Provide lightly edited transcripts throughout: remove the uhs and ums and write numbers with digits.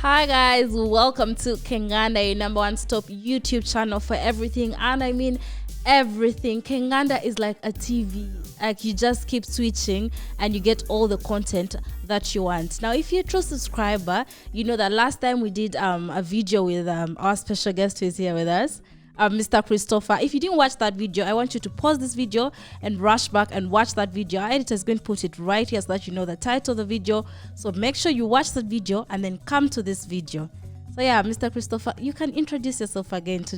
Hi guys, welcome to Kenganda, your number one stop YouTube channel for everything, and I mean everything. Kenganda is like a TV, like you just keep switching and you get all the content that you want. Now if you're a true subscriber, you know that last time we did a video with our special guest who is here with us, Mr. Christopher. If you didn't watch that video, I want you to pause this video and rush back and watch that video. Our editor is going to put it right here so that you know the title of the video. So make sure you watch that video and then come to this video. So yeah, Mr. Christopher, you can introduce yourself again to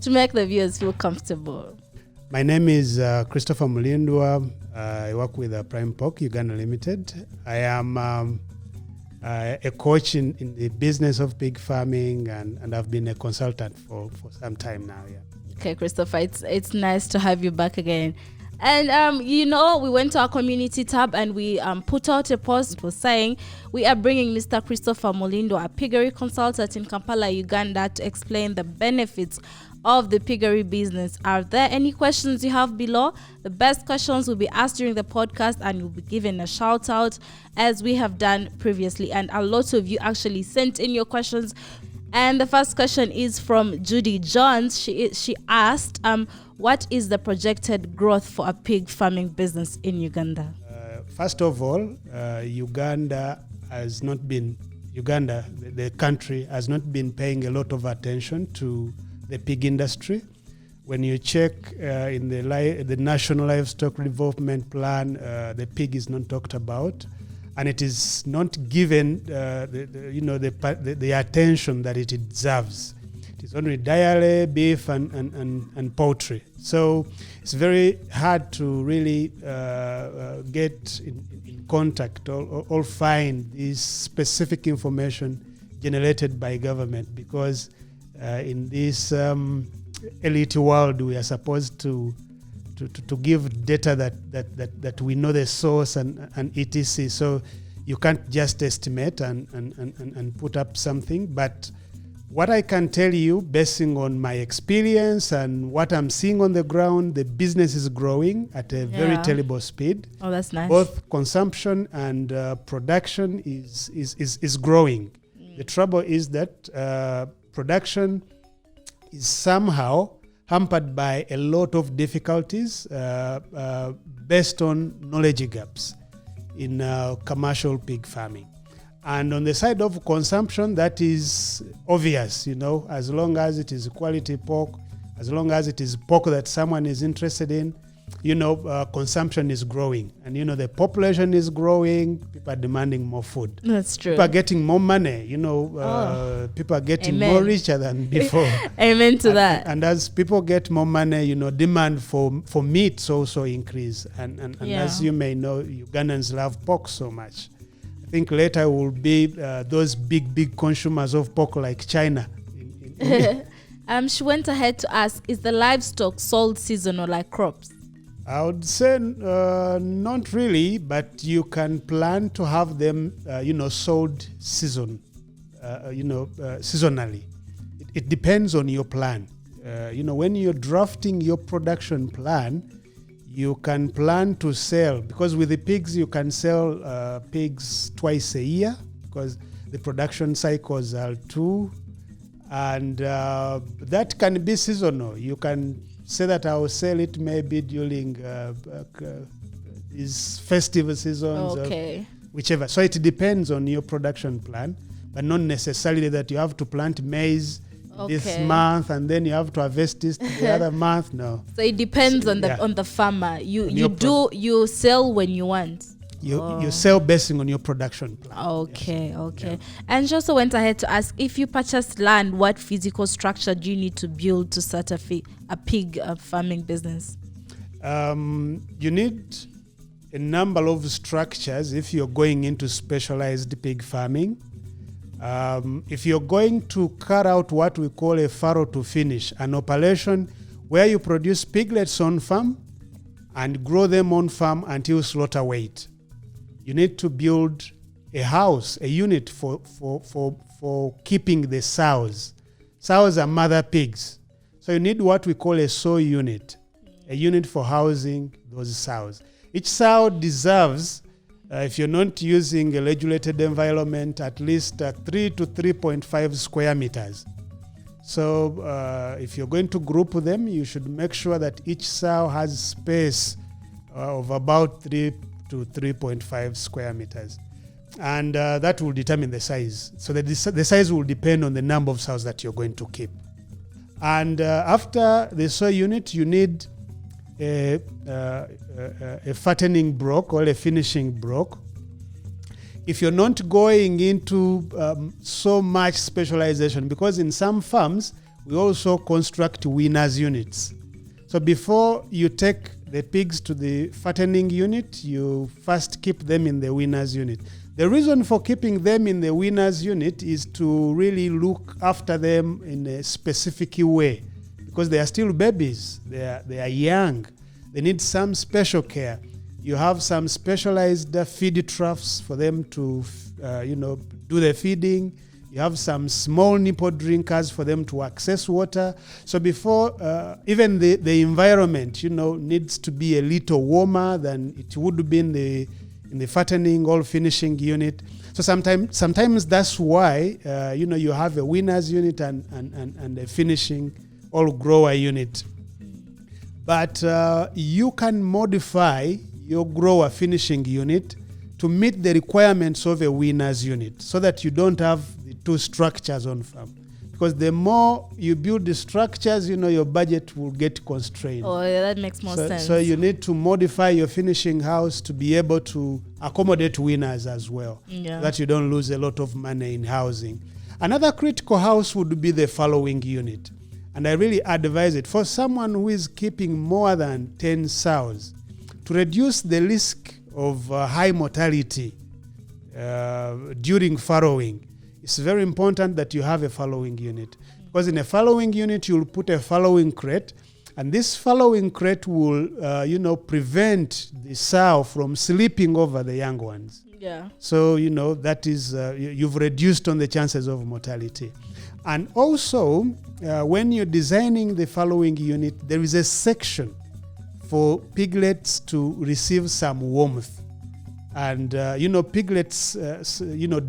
make the viewers feel comfortable. My name is Christopher Mulindwa. I work with Prime Pork Uganda Limited. I am a coach in the business of pig farming, and I've been a consultant for some time now. Yeah. Okay, Christopher, it's nice to have you back again. And we went to our community tab and we put out a post for saying we are bringing Mr. Christopher Mulindwa, a piggery consultant in Kampala, Uganda, to explain the benefits of the piggery business. Are there any questions you have below? The best questions will be asked during the podcast and you'll be given a shout out as we have done previously. And a lot of you actually sent in your questions. And the first question is from Judy Jones. She asked, what is the projected growth for a pig farming business in Uganda? First of all, Uganda, the country, has not been paying a lot of attention to the pig industry. When you check in the National Livestock Development Plan, the pig is not talked about, and it is not given the attention that it deserves. It is only dairy, beef, and poultry. So it's very hard to really get in contact or find this specific information generated by government, because in this elite world, we are supposed to give data that we know the source and etc. So you can't just estimate and put up something. But what I can tell you, basing on my experience and what I'm seeing on the ground, the business is growing at a very terrible speed. Oh, that's nice. Both consumption and production is growing. The trouble is that production is somehow hampered by a lot of difficulties based on knowledge gaps in commercial pig farming. And on the side of consumption, that is obvious, as long as it is quality pork, as long as it is pork that someone is interested in, consumption is growing. And, the population is growing. People are demanding more food. That's true. People are getting more money. People are getting more richer than before. Amen to that. And as people get more money, demand for meats also increase. And as you may know, Ugandans love pork so much. I think later will be those big consumers of pork like China. She went ahead to ask, is the livestock sold seasonal like crops? I would say not really, but you can plan to have them, sold seasonally. It depends on your plan. When you're drafting your production plan, you can plan to sell, because with the pigs, you can sell pigs twice a year, because the production cycles are 2, and that can be seasonal. You can say that I will sell it maybe during these festival seasons, whichever. So it depends on your production plan, but not necessarily that you have to plant maize this month and then you have to harvest this the other month. No. So it depends on the farmer. You sell when you want. You sell basing on your production plan. Okay. Yeah. And she also went ahead to ask, if you purchase land, what physical structure do you need to build to start a pig farming business? You need a number of structures if you're going into specialized pig farming. If you're going to cut out what we call a farrow to finish, an operation where you produce piglets on farm and grow them on farm until slaughter weight, you need to build a house, a unit for keeping the sows. Sows are mother pigs. So you need what we call a sow unit, a unit for housing those sows. Each sow deserves If you're not using a regulated environment, at least 3 to 3.5 square meters. So if you're going to group them, you should make sure that each sow has space of about 3 to 3.5 square meters. And that will determine the size. So the size will depend on the number of sows that you're going to keep. And after the sow unit, you need a fattening block or a finishing block. If you're not going into so much specialization, because in some farms, we also construct weaners units. So before you take the pigs to the fattening unit, you first keep them in the weaners unit. The reason for keeping them in the weaners unit is to really look after them in a specific way, because they are still babies, they are young, they need some special care. You have some specialized feed troughs for them to, do the feeding. You have some small nipple drinkers for them to access water. So before, even the environment, needs to be a little warmer than it would be in the fattening or finishing unit. So sometimes that's why, you have a weaners unit and a finishing or grower unit. But you can modify your grower finishing unit to meet the requirements of a weaners unit, so that you don't have the two structures on farm. Because the more you build the structures, your budget will get constrained. Oh, yeah, that makes more sense. So you need to modify your finishing house to be able to accommodate weaners as well, so that you don't lose a lot of money in housing. Another critical house would be the following unit. And I really advise it for someone who is keeping more than 10 sows. To reduce the risk of high mortality during farrowing, it's very important that you have a farrowing unit. Because in a farrowing unit, you'll put a farrowing crate, and this farrowing crate will, prevent the sow from sleeping over the young ones. Yeah. So, that is, you've reduced on the chances of mortality. And also, when you're designing the farrowing unit, there is a section for piglets to receive some warmth. And, piglets,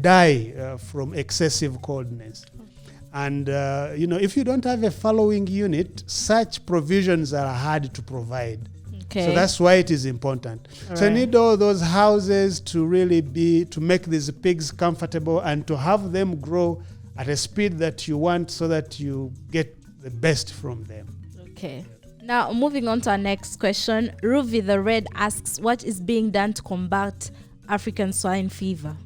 die from excessive coldness. And, if you don't have a following unit, such provisions are hard to provide. Okay. So that's why it is important. All so you need all those houses to really to make these pigs comfortable and to have them grow at a speed that you want, so that you get the best from them. Okay. Now, moving on to our next question. Ruvi the Red asks, what is being done to combat African swine fever?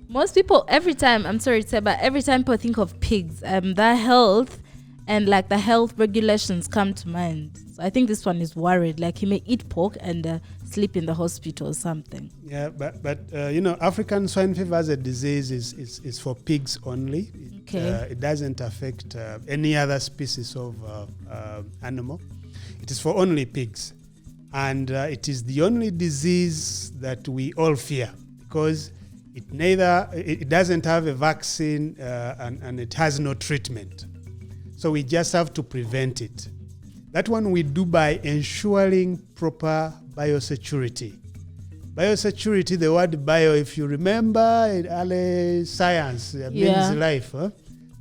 Most people, every time people think of pigs, their health and the health regulations come to mind. So I think this one is worried, he may eat pork and sleep in the hospital or something. Yeah, but African swine fever as a disease is for pigs only. It doesn't affect any other species of animal. It is for only pigs. And it is the only disease that we all fear, because it doesn't have a vaccine and it has no treatment. So we just have to prevent it. That one we do by ensuring proper biosecurity. Biosecurity, the word bio, if you remember, in early science, means life.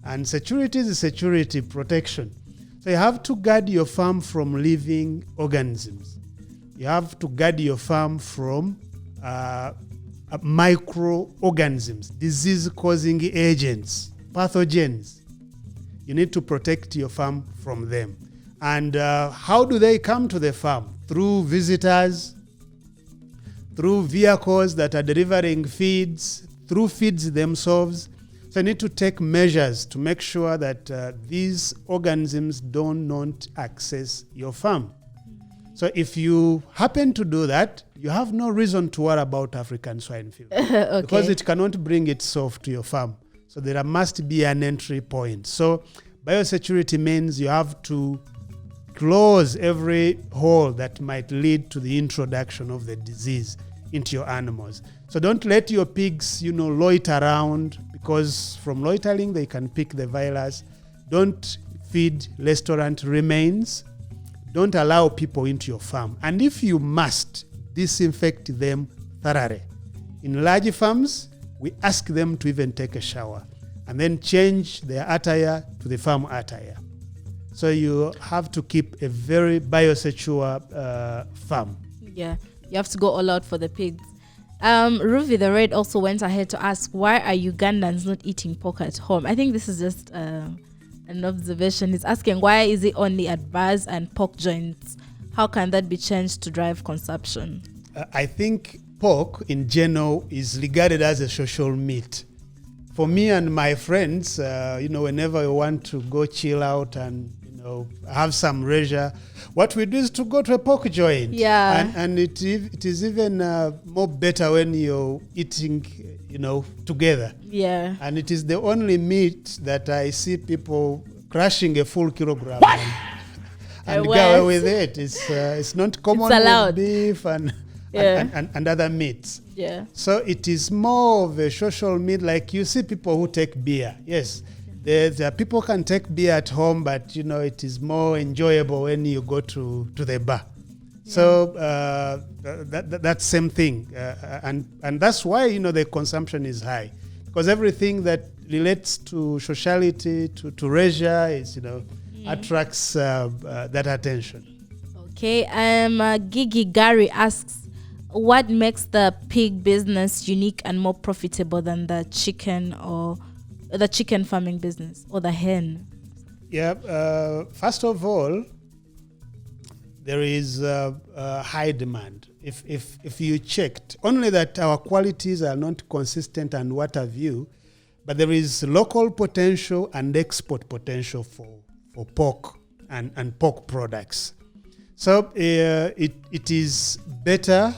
And security is security, protection. So you have to guard your farm from living organisms. You have to guard your farm from microorganisms, disease-causing agents, pathogens. You need to protect your farm from them. And how do they come to the farm? Through visitors, through vehicles that are delivering feeds, through feeds themselves. So you need to take measures to make sure that these organisms do not access your farm. So if you happen to do that, you have no reason to worry about African swine fever. Okay. Because it cannot bring itself to your farm. So there must be an entry point. So biosecurity means you have to close every hole that might lead to the introduction of the disease into your animals. So don't let your pigs, loiter around, because from loitering they can pick the virus. Don't feed restaurant remains. Don't allow people into your farm. And if you must, disinfect them thoroughly. In large farms, we ask them to even take a shower and then change their attire to the farm attire. So you have to keep a very biosecure farm. Yeah, you have to go all out for the pigs. Ruvi the Red also went ahead to ask, why are Ugandans not eating pork at home? I think this is just an observation. He's asking, why is it only at bars and pork joints? How can that be changed to drive consumption? I think pork in general is regarded as a social meat. For me and my friends, whenever we want to go chill out and have some leisure, what we do is to go to a pork joint. Yeah. And it is even more better when you're eating, together. Yeah. And it is the only meat that I see people crushing a full kilogram and go away with it. It's not common with beef and other meats. Yeah. So it is more of a social meat. Like you see people who take beer. Yes. There people can take beer at home, but it is more enjoyable when you go to the bar. Yeah. So that same thing, and that's why the consumption is high, because everything that relates to sociality, to leisure, is attracts that attention. Okay. Gigi Gary asks, what makes the pig business unique and more profitable than the chicken or the chicken farming business or the hen? Yeah, first of all, there is high demand. If you checked, only that our qualities are not consistent and what have you, but there is local potential and export potential for pork and pork products. So it is better,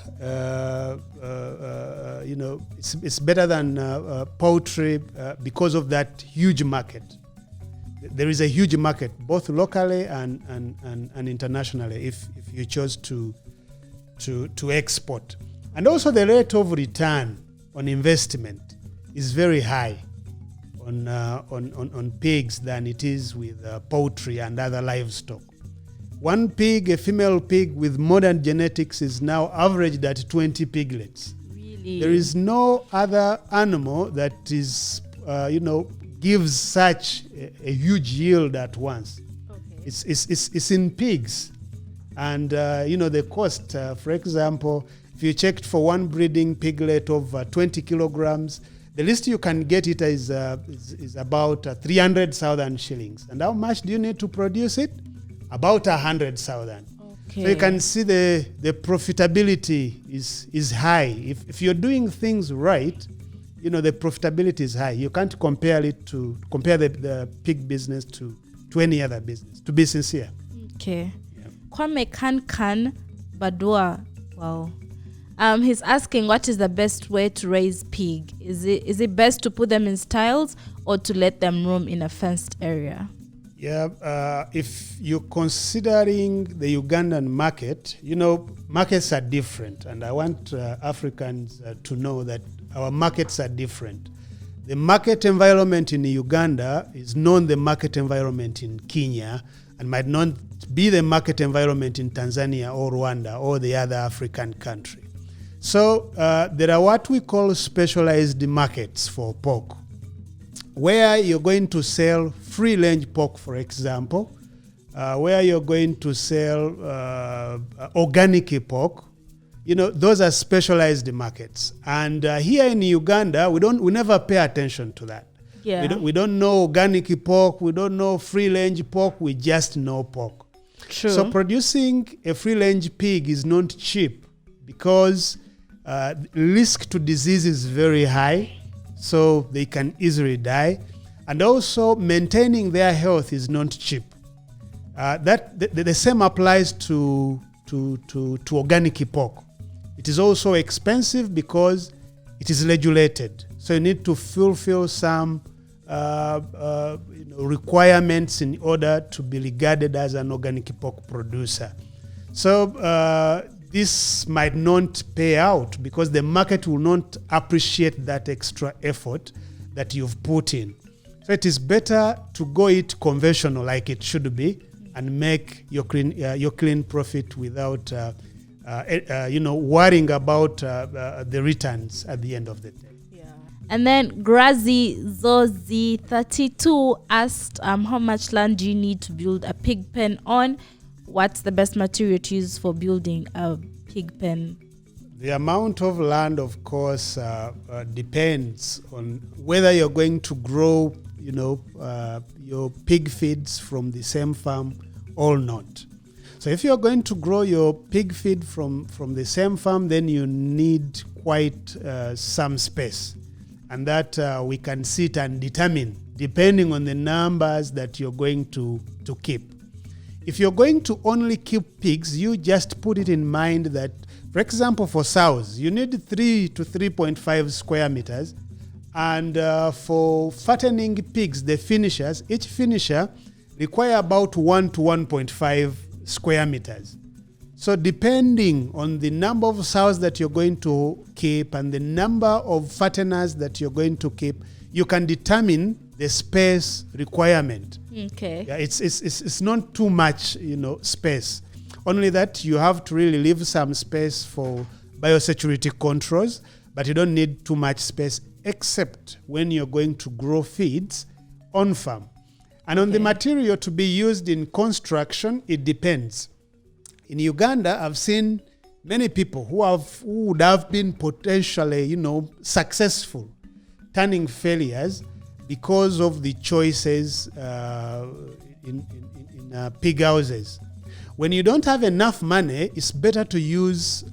it's better than poultry because of that huge market. There is a huge market, both locally and internationally, if you chose to export. And also the rate of return on investment is very high on pigs than it is with poultry and other livestock. One pig, a female pig with modern genetics, is now averaged at 20 piglets. Really? There is no other animal that is, gives such a huge yield at once. Okay. It's in pigs. And, the cost, for example, if you checked for one breeding piglet of 20 kilograms, the least you can get it is about 300,000 shillings. And how much do you need to produce it? About 100,000. Okay. So you can see the profitability is high. If you're doing things right, the profitability is high. You can't compare the pig business to any other business, to be sincere. Okay. Yeah. Kwame Kan Badua. Wow. He's asking, what is the best way to raise pig? Is it best to put them in stalls or to let them roam in a fenced area? Yeah, if you're considering the Ugandan market, markets are different. And I want Africans to know that our markets are different. The market environment in Uganda is not the market environment in Kenya and might not be the market environment in Tanzania or Rwanda or the other African country. So there are what we call specialized markets for pork, where you're going to sell free-range pork, for example, where you're going to sell organic pork. Those are specialized markets. And here in Uganda, we never pay attention to that. Yeah. We don't know organic pork, we don't know free-range pork, we just know pork. True. So producing a free-range pig is not cheap because risk to disease is very high, so they can easily die. And also maintaining their health is not cheap. The same applies to organic pork. It is also expensive because it is regulated. So you need to fulfill some requirements in order to be regarded as an organic pork producer. So this might not pay out because the market will not appreciate that extra effort that you've put in. So it is better to go it conventional like it should be and make your clean profit without worrying about the returns at the end of the day. And then Grazi Zozi 32 asked, how much land do you need to build a pig pen on? What's the best material to use for building a pig pen? The amount of land, of course, depends on whether you're going to grow, your pig feeds from the same farm or not. So if you're going to grow your pig feed from the same farm, then you need quite some space. And that we can sit and determine depending on the numbers that you're going to keep. If you're going to only keep pigs, you just put it in mind that, for example, for sows, you need 3 to 3.5 square meters. And for fattening pigs, the finishers, each finisher require about 1 to 1.5 square meters. So depending on the number of sows that you're going to keep and the number of fatteners that you're going to keep, you can determine the space requirement. Okay. Yeah, it's not too much, space. Only that you have to really leave some space for biosecurity controls, but you don't need too much space except when you're going to grow feeds on farm. And on the material to be used in construction, it depends. In Uganda, I've seen many people who would have been potentially, successful, turning failures because of the choices in pig houses. When you don't have enough money, it's better to use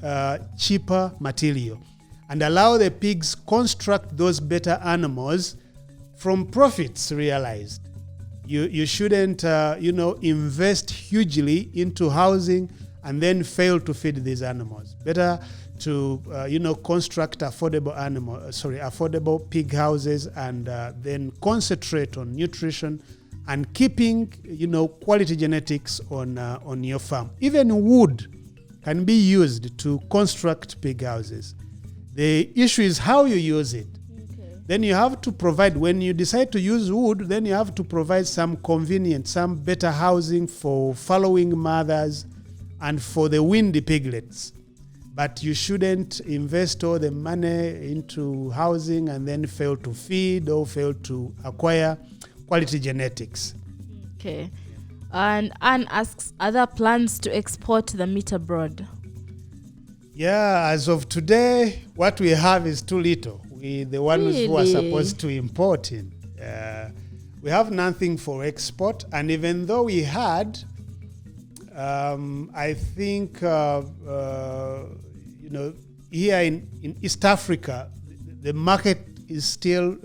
cheaper material and allow the pigs construct those better animals from profits realized. You shouldn't, invest hugely into housing and then fail to feed these animals. Better to, construct affordable pig houses and then concentrate on nutrition and keeping, quality genetics on your farm. Even wood can be used to construct pig houses. The issue is how you use it. Then you have to provide, when you decide to use wood, then you have to provide some convenient, some better housing for following mothers and for the windy piglets. But you shouldn't invest all the money into housing and then fail to feed or fail to acquire quality genetics. Okay. And Anne asks, are there plans to export the meat abroad? Yeah, as of today, what we have is too little. The ones who are supposed to import in. We have nothing for export. And even though we had, I think, here in East Africa, the market is still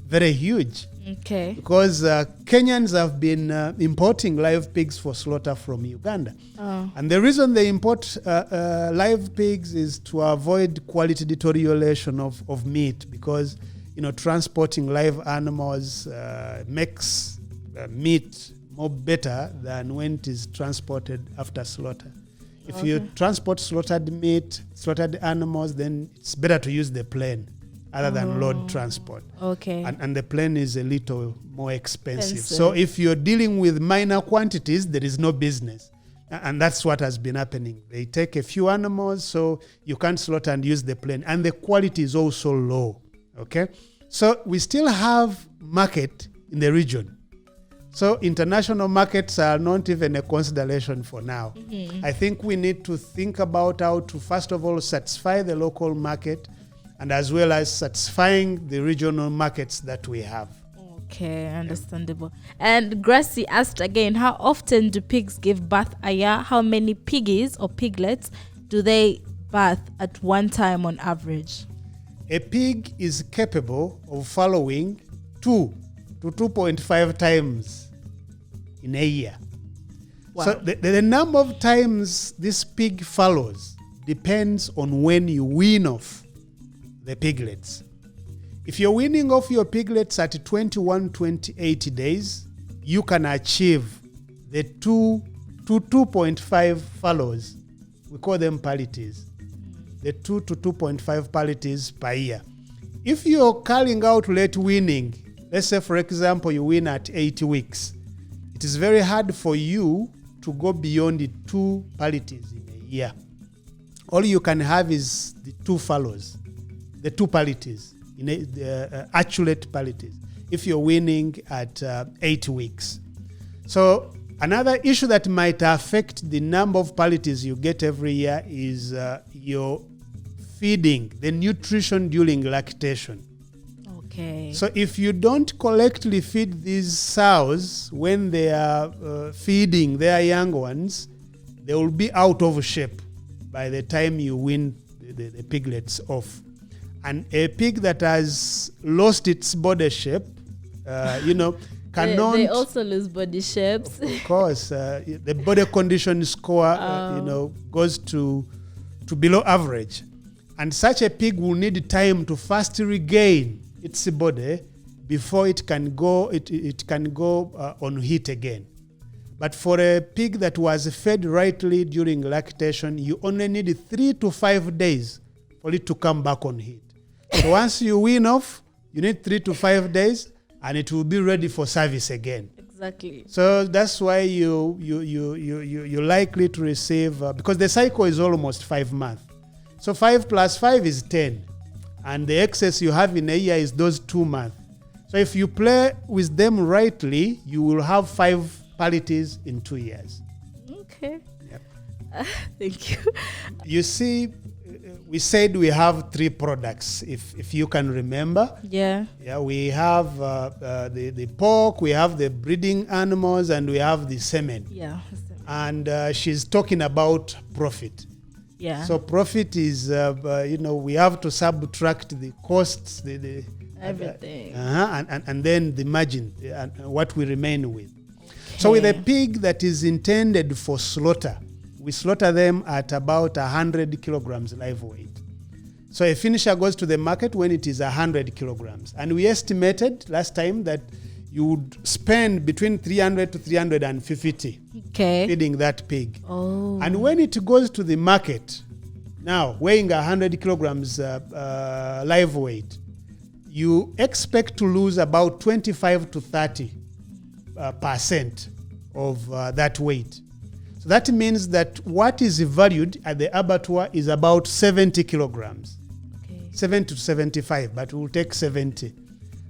very huge. Okay. Because Kenyans have been importing live pigs for slaughter from Uganda. Oh. And the reason they import live pigs is to avoid quality deterioration of meat, because transporting live animals makes meat more better than when it is transported after slaughter. If you transport slaughtered meat, slaughtered animals, then it's better to use the plane other than road transport. Okay. And the plane is a little more expensive. So if you're dealing with minor quantities, there is no business. And that's what has been happening. They take a few animals, so you can't slaughter and use the plane. And the quality is also low. Okay? So we still have market in the region. So international markets are not even a consideration for now. Mm-hmm. I think we need to think about how to, first of all, satisfy the local market, and as well as satisfying the regional markets that we have. Okay, understandable. And Gracie asked again, how often do pigs give birth a year? How many piggies or piglets do they birth at one time on average? A pig is capable of following 2 to 2.5 times in a year. Wow. So the number of times this pig follows depends on when you wean off the piglets. If you're weaning off your piglets at 21, 28 days, you can achieve the 2 to 2.5 fallows. We call them parities. The 2 to 2.5 parities per year. If you're carrying out late weaning, let's say, for example, you wean at 80 weeks, it is very hard for you to go beyond the 2 parities in a year. all you can have is the 2 fallows, the 2 palities, accurate palities, if you're weaning at 8 weeks. So another issue that might affect the number of palities you get every year is your feeding, the nutrition during lactation. Okay. So if you don't correctly feed these sows when they are feeding their young ones, they will be out of shape by the time you wean the piglets off. And a pig that has lost its body shape, cannot. They also lose body shapes. Of course, the body condition score, goes to below average, and such a pig will need time to first regain its body before it can go. It can go on heat again. But for a pig that was fed rightly during lactation, you only need 3 to 5 days for it to come back on heat. So once you wean off, you need 3 to 5 days, and it will be ready for service again. Exactly. So that's why you're likely to receive, because the cycle is almost 5 months. So 5 plus 5 is 10. And the excess you have in a year is those 2 months. So if you play with them rightly, you will have 5 palities in 2 years. Okay. Yep. Thank you. You see, we said we have 3 products, if you can remember. Yeah. Yeah, we have the pork, we have the breeding animals, and we have the semen. Yeah. And she's talking about profit. Yeah. So profit is, we have to subtract the costs, the everything. And then the margin, and what we remain with. Okay. So with a pig that is intended for slaughter, we slaughter them at about 100 kilograms live weight. So a finisher goes to the market when it is 100 kilograms. And we estimated last time that you would spend between 300 to 350 feeding that pig. Oh. And when it goes to the market, now weighing 100 kilograms live weight, you expect to lose about 25 to 30 percent of that weight. So that means that what is valued at the abattoir is about 70 kilograms. Okay. 70 to 75, but we'll take 70.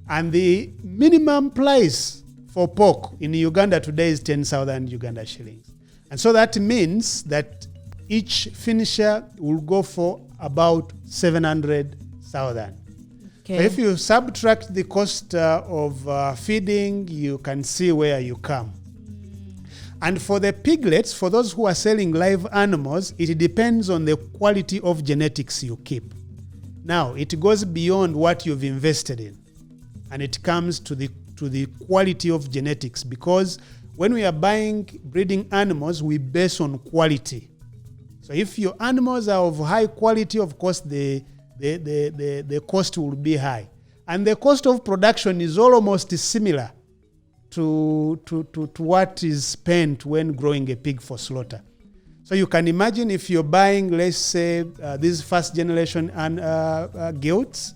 And the minimum price for pork in Uganda today is 10,000 Uganda shillings. And so that means that each finisher will go for about 700,000. Okay. So if you subtract the cost of feeding, you can see where you come. And for the piglets, for those who are selling live animals, it depends on the quality of genetics you keep. Now, it goes beyond what you've invested in, and it comes to the quality of genetics, because when we are buying breeding animals, we base on quality. So if your animals are of high quality, of course, the cost will be high. And the cost of production is almost similar to what is spent when growing a pig for slaughter. So you can imagine if you're buying, let's say, these first generation gilts,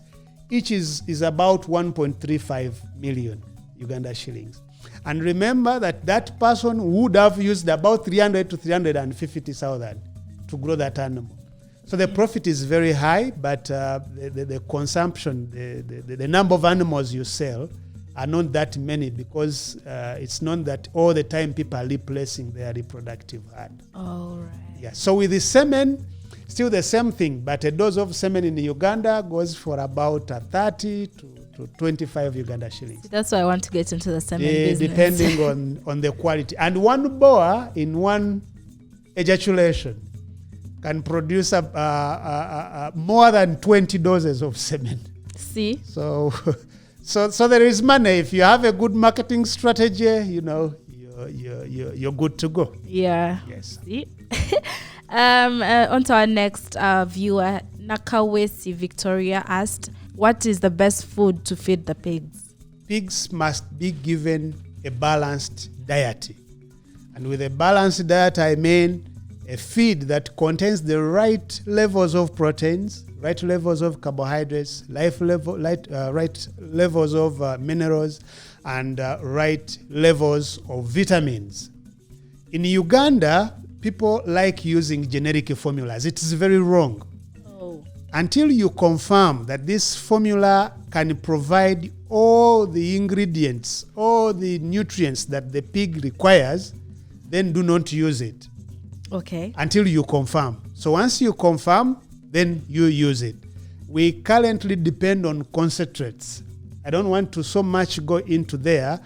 each is about 1.35 million Uganda shillings. And remember that person would have used about 300 to 350,000 to grow that animal. So the profit is very high, but the consumption, the number of animals you sell are not that many, because it's not that all the time people are replacing their reproductive herd. All right. Yeah. So with the semen, still the same thing, but a dose of semen in Uganda goes for about 30 to 25 Uganda shillings. That's why I want to get into the semen business. Depending on the quality. And one boar in one ejaculation can produce more than 20 doses of semen. See? So there is money. If you have a good marketing strategy, you're good to go. Yeah. Yes. See? On to our next viewer, Nakawesi Victoria asked, what is the best food to feed the pigs? Pigs must be given a balanced diet. And with a balanced diet, I mean a feed that contains the right levels of proteins, right levels of carbohydrates, right levels of minerals, and right levels of vitamins. In Uganda, people like using generic formulas. It is very wrong. Oh. Until you confirm that this formula can provide all the ingredients, all the nutrients that the pig requires, then do not use it. Okay. Until you confirm. So once you confirm, then you use it. We currently depend on concentrates. I don't want to so much go into there,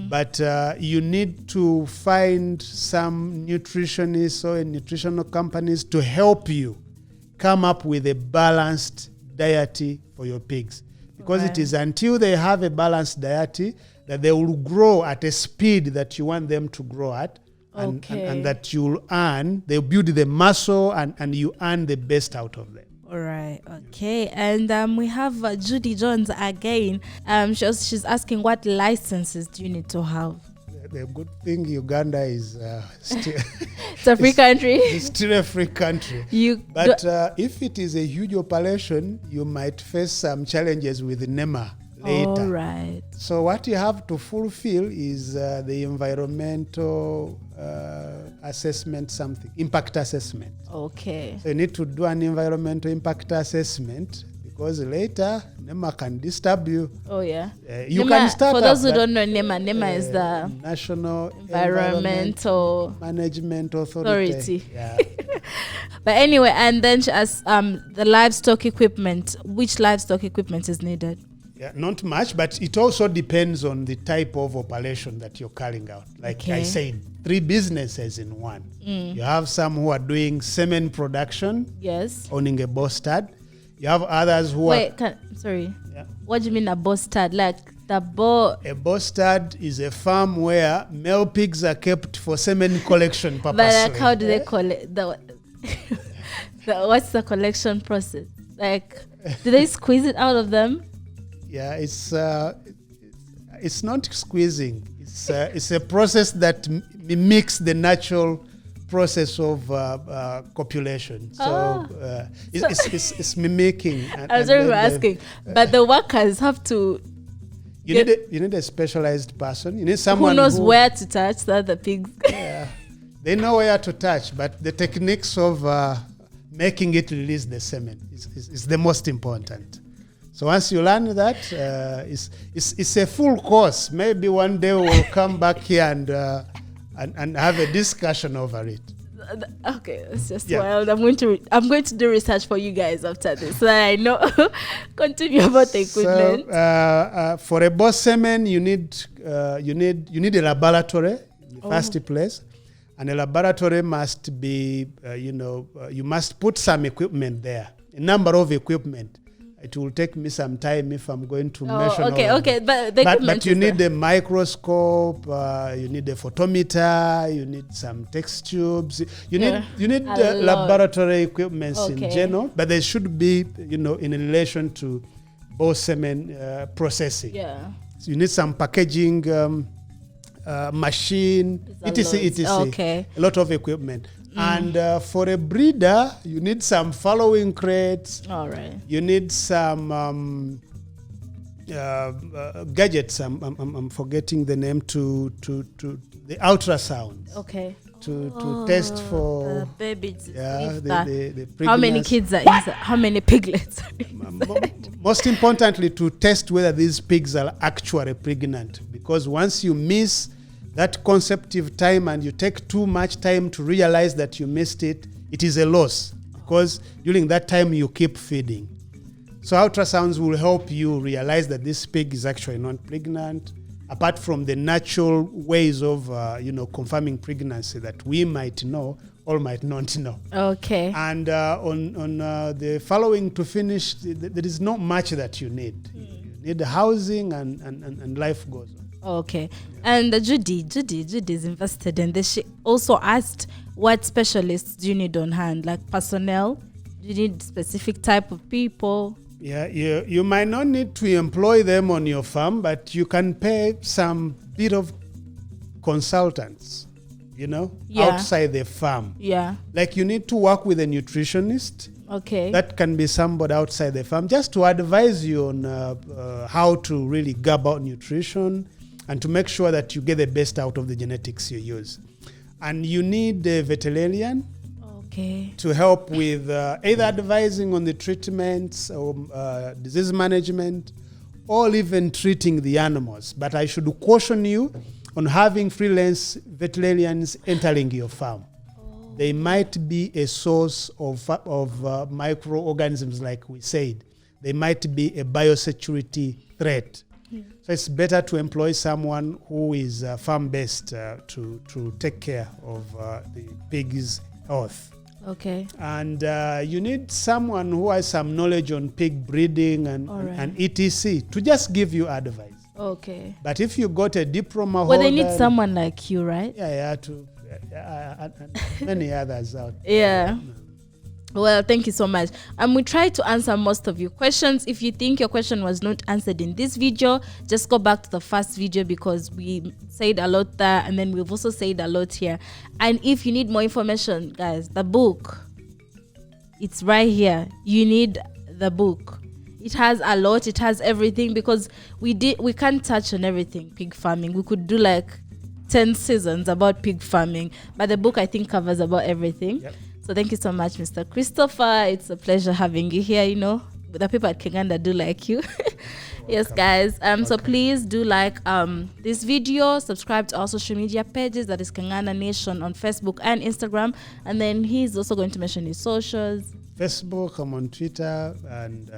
but you need to find some nutritionists or nutritional companies to help you come up with a balanced diet for your pigs. Because it is until they have a balanced diet that they will grow at a speed that you want them to grow at. And that you'll earn, they'll build the muscle and you earn the best out of them. All right. Okay. And we have Judy Jones again. She's asking, what licenses do you need to have? The good thing, Uganda is still it's a free country. It's still a free country. But if it is a huge operation, you might face some challenges with NEMA later. All right. So what you have to fulfill is the environmental assessment, impact assessment. Okay. So you need to do an environmental impact assessment, because later NEMA can disturb you. Oh yeah. You NEMA, can start. for those who don't know, NEMA is the National Environmental Management Authority. Yeah. But anyway, and then she asks, the livestock equipment. Which livestock equipment is needed? Yeah, not much, but it also depends on the type of operation that you're carrying out. Like I said, 3 businesses in one. You have some who are doing semen production, owning a bostard. You have others who are... Sorry. Yeah. What do you mean a bostard? Like the A bostard is a farm where male pigs are kept for semen collection purposes. But like, how do they collect what's the collection process? Like, do they squeeze it out of them? Yeah, it's not squeezing. It's a process that mimics the natural process of copulation. So it's mimicking. I was already asking, but the workers have to. You need a specialized person. You need someone who knows where to touch the other pigs. Yeah, they know where to touch, but the techniques of making it release the semen is the most important. So once you learn that, it's a full course. Maybe one day we'll come back here and have a discussion over it. Okay, it's just wild. I'm going to do research for you guys after this, so that I know. Continue about the equipment. So for a boss semen, you need a laboratory in the first place, and a laboratory must be you must put some equipment there, a number of equipment. It will take me some time if I'm going to measure. Okay. But you need a microscope. You need a photometer. You need some test tubes. You need laboratory equipment in general. But they should be in relation to both semen processing. Yeah. So you need some packaging machine, etc. Okay. A lot of equipment. And for a breeder, you need some following crates. All right. You need some gadgets. I'm forgetting the name to the ultrasound. Okay. To test for the babies. Yeah, the how many kids are inside? How many piglets? Most importantly, to test whether these pigs are actually pregnant, because once you miss that conceptive time and you take too much time to realize that you missed it, it is a loss, because during that time you keep feeding. So ultrasounds will help you realize that this pig is actually not pregnant, apart from the natural ways of confirming pregnancy that we might know or might not know. Okay. And on the following to finish, there is not much that you need. You need housing and life goes on. Okay. And Judy is invested in this. She also asked, what specialists do you need on hand? Like personnel? Do you need specific type of people? Yeah, you might not need to employ them on your farm, but you can pay some bit of consultants, outside the farm. Yeah. Like you need to work with a nutritionist. Okay. That can be somebody outside the farm, just to advise you on how to really go about nutrition and to make sure that you get the best out of the genetics you use. And you need a veterinarian Okay. to help with either advising on the treatments or disease management, or even treating the animals. But I should caution you on having freelance veterinarians entering your farm. They might be a source of microorganisms, like we said. They might be a biosecurity threat. So it's better to employ someone who is farm-based to take care of the pig's health. Okay. And you need someone who has some knowledge on pig breeding and etc. to just give you advice. Okay. But if you got a diploma Well, they holder, need someone like you, right? Yeah, and many others out. Yeah. Well, thank you so much. We tried to answer most of your questions. If you think your question was not answered in this video, just go back to the first video, because we said a lot there, and then we've also said a lot here. And if you need more information, guys, the book, it's right here. You need the book. It has a lot. It has everything, because we can't touch on everything pig farming. We could do like 10 seasons about pig farming, but the book, I think, covers about everything. Yep. So thank you so much, Mr. Christopher. It's a pleasure having you here. You know, the people at Uganda do like you. Yes, guys. So please do like this video, subscribe to our social media pages, that is Uganda Nation on Facebook and Instagram. And then he's also going to mention his socials. Facebook, I'm on Twitter, and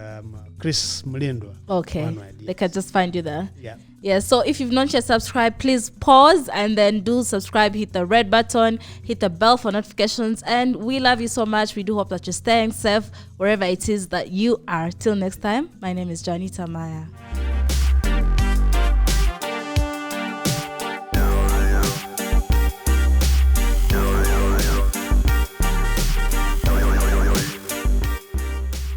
Chris Mulindwa. Okay, they can just find you there. Yeah. Yeah, so if you've not yet subscribed, please pause and then do subscribe, hit the red button, hit the bell for notifications, and we love you so much. We do hope that you're staying safe wherever it is that you are. Till next time, my name is Janita Maya.